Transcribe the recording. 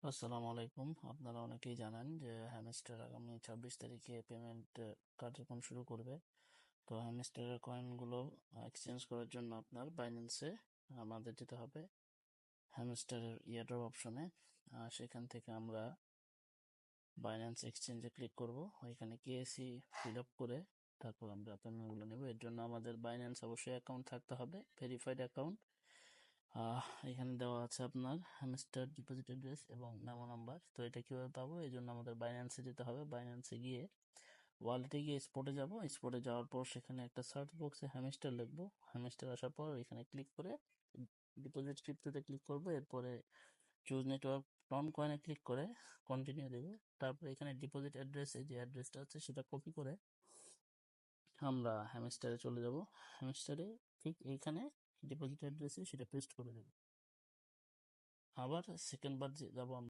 আসসালামু আলাইকুম। আপনারা অনেকেই জানেন যে হ্যামস্টার আগামী 26 তারিখে পেমেন্ট কার্যক্রম শুরু করবে। তো হ্যামস্টারের কয়েনগুলো এক্সচেঞ্জ করার জন্য আপনার বাইন্যান্সে আমাদের যেতে হবে, হ্যামস্টারের ইয়ারড্রপ অপশনে। সেখান থেকে আমরা বাইন্যান্স এক্সচেঞ্জে ক্লিক করব। ওইখানে কেএসি ফিল আপ করে তারপর আমরা পেমেন্টগুলো নেব। এর জন্য আমাদের বাইন্যান্স অবশ্যই অ্যাকাউন্ট থাকতে হবে, ভেরিফাইড অ্যাকাউন্ট। এখানে দেওয়া আছে আপনার হ্যামস্টার ডিপোজিট অ্যাড্রেস এবং মেমো নাম্বার। তো এটা কিভাবে পাবো? এই জন্য আমাদের বাইন্যান্সে যেতে হবে। বাইন্যান্সে গিয়ে ওয়ালেটে গিয়ে স্পটে যাব। স্পটে যাওয়ার পর সেখানে একটা সার্চ বক্সে হ্যামস্টার লিখবো। হ্যামস্টার আসার পর এখানে ক্লিক করে ডিপোজিট ক্রিপ্টোতে ক্লিক করবো। এরপরে চুজ নেটওয়ার্ক টন কয়েনে ক্লিক করে কন্টিনিউ দেবো। তারপরে এখানে ডিপোজিট অ্যাড্রেসে যে অ্যাড্রেসটা আছে সেটা কপি করে আমরা হ্যামস্টারে চলে যাব। হ্যামস্টারে ঠিক এইখানে ডিপোজিট অ্যাড্রেসে সেটা পেস্ট করে দেবো। আবার সেকেন্ড বার যাবো আমরা।